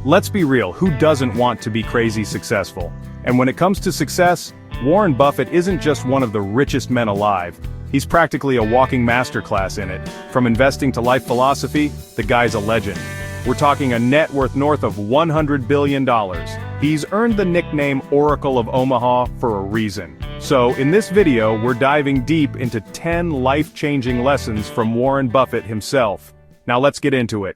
Let's be real, who doesn't want to be crazy successful? And when it comes to success, Warren Buffett isn't just one of the richest men alive. He's practically a walking masterclass in it. From investing to life philosophy, the guy's a legend. We're talking a net worth north of $100 billion. He's earned the nickname Oracle of Omaha for a reason. So, in this video, we're diving deep into 10 life-changing lessons from Warren Buffett himself. Now let's get into it.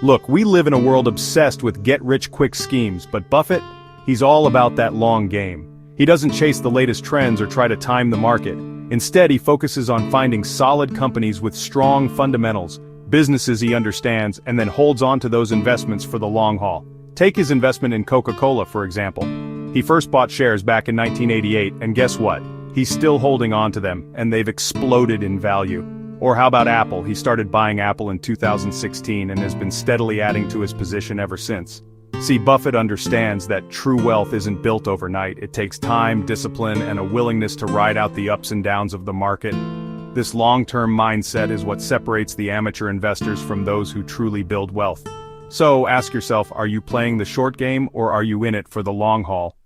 Look, we live in a world obsessed with get-rich-quick schemes, but Buffett, he's all about that long game. He doesn't chase the latest trends or try to time the market. Instead, he focuses on finding solid companies with strong fundamentals, businesses he understands, and then holds on to those investments for the long haul. Take his investment in Coca-Cola, for example. He first bought shares back in 1988, and guess what? He's still holding on to them, and they've exploded in value. Or how about Apple? He started buying Apple in 2016 and has been steadily adding to his position ever since. See, Buffett understands that true wealth isn't built overnight. It takes time, discipline, and a willingness to ride out the ups and downs of the market. This long-term mindset is what separates the amateur investors from those who truly build wealth. So, ask yourself, are you playing the short game or are you in it for the long haul?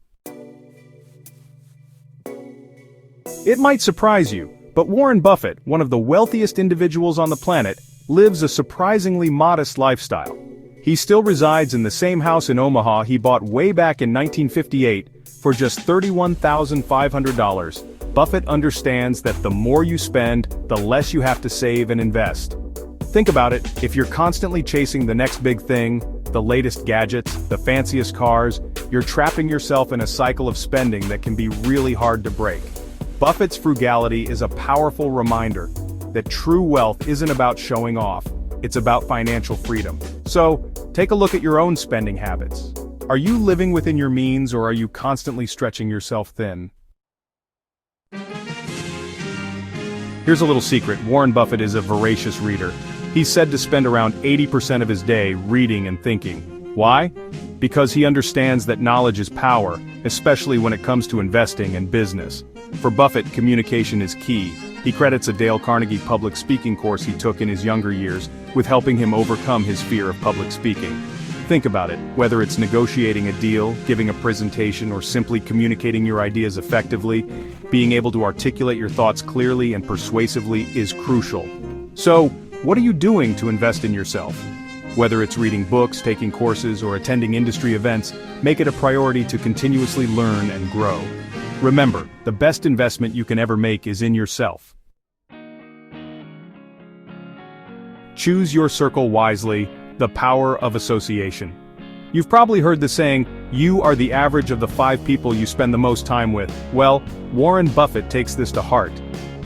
It might surprise you, but Warren Buffett, one of the wealthiest individuals on the planet, lives a surprisingly modest lifestyle. He still resides in the same house in Omaha he bought way back in 1958 for just $31,500. Buffett understands that the more you spend, the less you have to save and invest. Think about it, if you're constantly chasing the next big thing, the latest gadgets, the fanciest cars, you're trapping yourself in a cycle of spending that can be really hard to break. Buffett's frugality is a powerful reminder that true wealth isn't about showing off, it's about financial freedom. So, take a look at your own spending habits. Are you living within your means or are you constantly stretching yourself thin? Here's a little secret, Warren Buffett is a voracious reader. He's said to spend around 80% of his day reading and thinking. Why? Because he understands that knowledge is power, especially when it comes to investing and business. For Buffett, communication is key. He credits a Dale Carnegie public speaking course he took in his younger years with helping him overcome his fear of public speaking. Think about it, whether it's negotiating a deal, giving a presentation, or simply communicating your ideas effectively, being able to articulate your thoughts clearly and persuasively is crucial. So, what are you doing to invest in yourself? Whether it's reading books, taking courses, or attending industry events, make it a priority to continuously learn and grow. Remember, the best investment you can ever make is in yourself. Choose your circle wisely, the power of association. You've probably heard the saying, you are the average of the 5 people you spend the most time with. Well, Warren Buffett takes this to heart.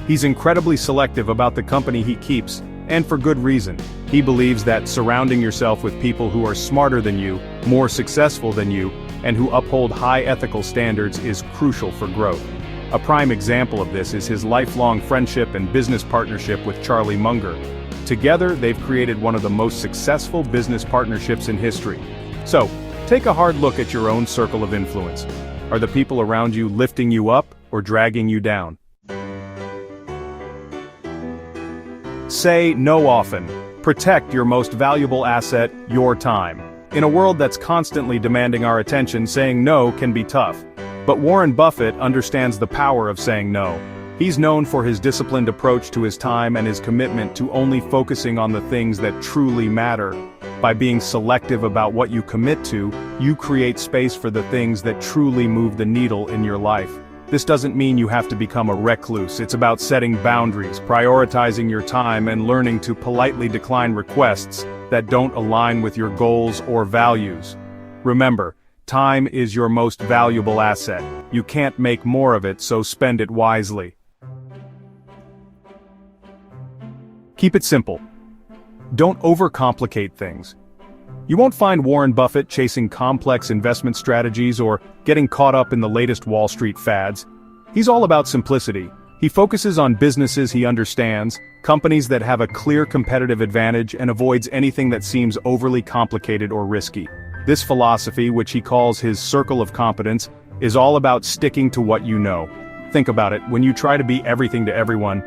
He's incredibly selective about the company he keeps, and for good reason. He believes that surrounding yourself with people who are smarter than you, more successful than you, and who uphold high ethical standards is crucial for growth. A prime example of this is his lifelong friendship and business partnership with Charlie Munger. Together, they've created one of the most successful business partnerships in history. So, take a hard look at your own circle of influence. Are the people around you lifting you up or dragging you down? Say no often. Protect your most valuable asset, your time. In a world that's constantly demanding our attention, saying no can be tough. But Warren Buffett understands the power of saying no. He's known for his disciplined approach to his time and his commitment to only focusing on the things that truly matter. By being selective about what you commit to, you create space for the things that truly move the needle in your life. This doesn't mean you have to become a recluse. It's about setting boundaries, prioritizing your time, and learning to politely decline requests that don't align with your goals or values. Remember, time is your most valuable asset. You can't make more of it, so spend it wisely. Keep it simple. Don't overcomplicate things. You won't find Warren Buffett chasing complex investment strategies or getting caught up in the latest Wall Street fads. He's all about simplicity. He focuses on businesses he understands, companies that have a clear competitive advantage, and avoids anything that seems overly complicated or risky. This philosophy, which he calls his circle of competence, is all about sticking to what you know. Think about it, when you try to be everything to everyone,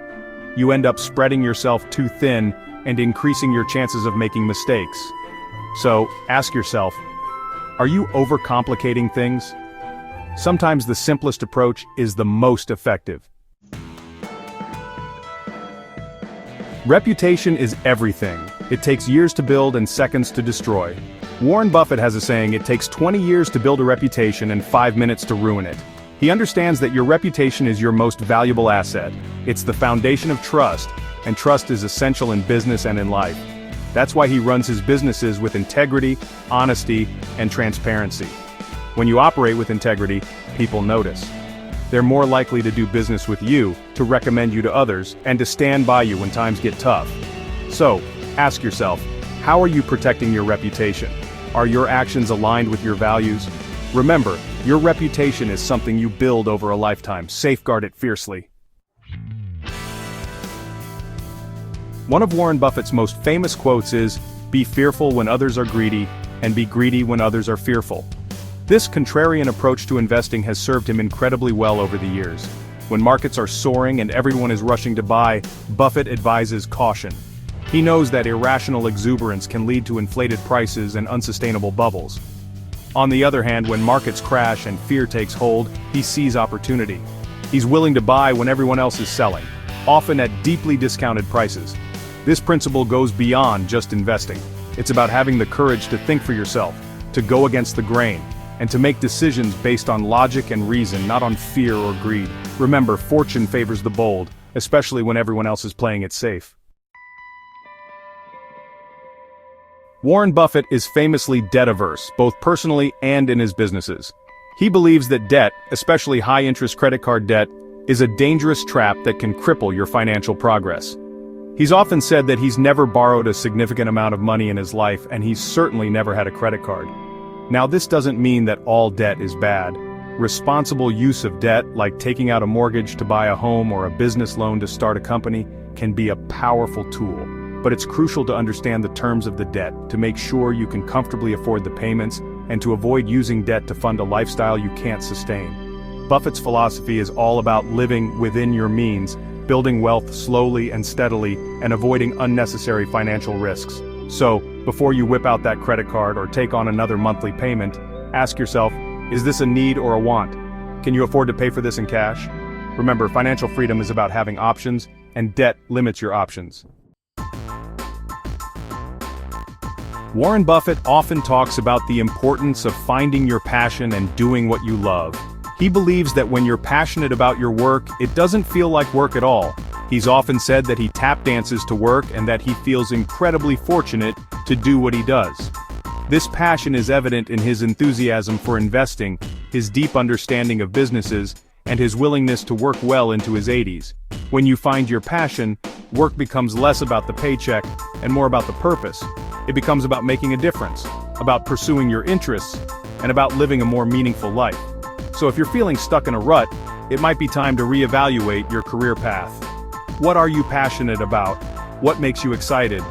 you end up spreading yourself too thin and increasing your chances of making mistakes. So, ask yourself, are you overcomplicating things? Sometimes the simplest approach is the most effective. Reputation is everything. It takes years to build and seconds to destroy. Warren Buffett has a saying, it takes 20 years to build a reputation and 5 minutes to ruin it. He understands that your reputation is your most valuable asset. It's the foundation of trust, and trust is essential in business and in life. That's why he runs his businesses with integrity, honesty, and transparency. When you operate with integrity, people notice. They're more likely to do business with you, to recommend you to others, and to stand by you when times get tough. So, ask yourself, how are you protecting your reputation? Are your actions aligned with your values? Remember, your reputation is something you build over a lifetime. Safeguard it fiercely. One of Warren Buffett's most famous quotes is, "Be fearful when others are greedy, and be greedy when others are fearful." This contrarian approach to investing has served him incredibly well over the years. When markets are soaring and everyone is rushing to buy, Buffett advises caution. He knows that irrational exuberance can lead to inflated prices and unsustainable bubbles. On the other hand, when markets crash and fear takes hold, he sees opportunity. He's willing to buy when everyone else is selling, often at deeply discounted prices. This principle goes beyond just investing. It's about having the courage to think for yourself, to go against the grain, and to make decisions based on logic and reason, not on fear or greed. Remember, fortune favors the bold, especially when everyone else is playing it safe. Warren Buffett is famously debt-averse, both personally and in his businesses. He believes that debt, especially high-interest credit card debt, is a dangerous trap that can cripple your financial progress. He's often said that he's never borrowed a significant amount of money in his life, and he's certainly never had a credit card. Now, this doesn't mean that all debt is bad. Responsible use of debt, like taking out a mortgage to buy a home or a business loan to start a company, can be a powerful tool. But it's crucial to understand the terms of the debt, to make sure you can comfortably afford the payments, and to avoid using debt to fund a lifestyle you can't sustain. Buffett's philosophy is all about living within your means, building wealth slowly and steadily, and avoiding unnecessary financial risks. So, before you whip out that credit card or take on another monthly payment, ask yourself, is this a need or a want? Can you afford to pay for this in cash? Remember, financial freedom is about having options, and debt limits your options. Warren Buffett often talks about the importance of finding your passion and doing what you love. He believes that when you're passionate about your work, it doesn't feel like work at all. He's often said that he tap dances to work and that he feels incredibly fortunate to do what he does. This passion is evident in his enthusiasm for investing, his deep understanding of businesses, and his willingness to work well into his 80s. When you find your passion, work becomes less about the paycheck and more about the purpose. It becomes about making a difference, about pursuing your interests, and about living a more meaningful life. So if you're feeling stuck in a rut, it might be time to reevaluate your career path. What are you passionate about? What makes you excited?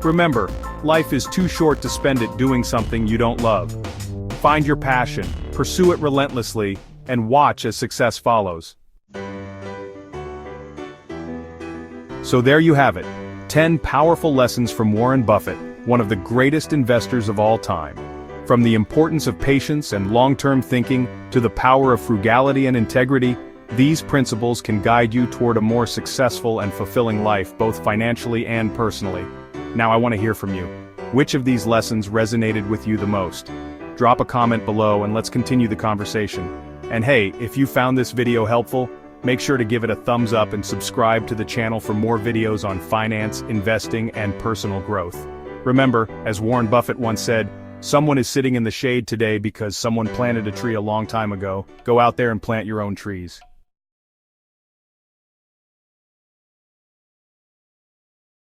Remember, life is too short to spend it doing something you don't love. Find your passion, pursue it relentlessly, and watch as success follows. So there you have it, 10 powerful lessons from Warren Buffett, one of the greatest investors of all time. From the importance of patience and long-term thinking to the power of frugality and integrity, these principles can guide you toward a more successful and fulfilling life, both financially and personally. Now I want to hear from you. Which of these lessons resonated with you the most? Drop a comment below and let's continue the conversation. And hey, if you found this video helpful, make sure to give it a thumbs up and subscribe to the channel for more videos on finance, investing, and personal growth. Remember, as Warren Buffett once said, someone is sitting in the shade today because someone planted a tree a long time ago. Go out there and plant your own trees.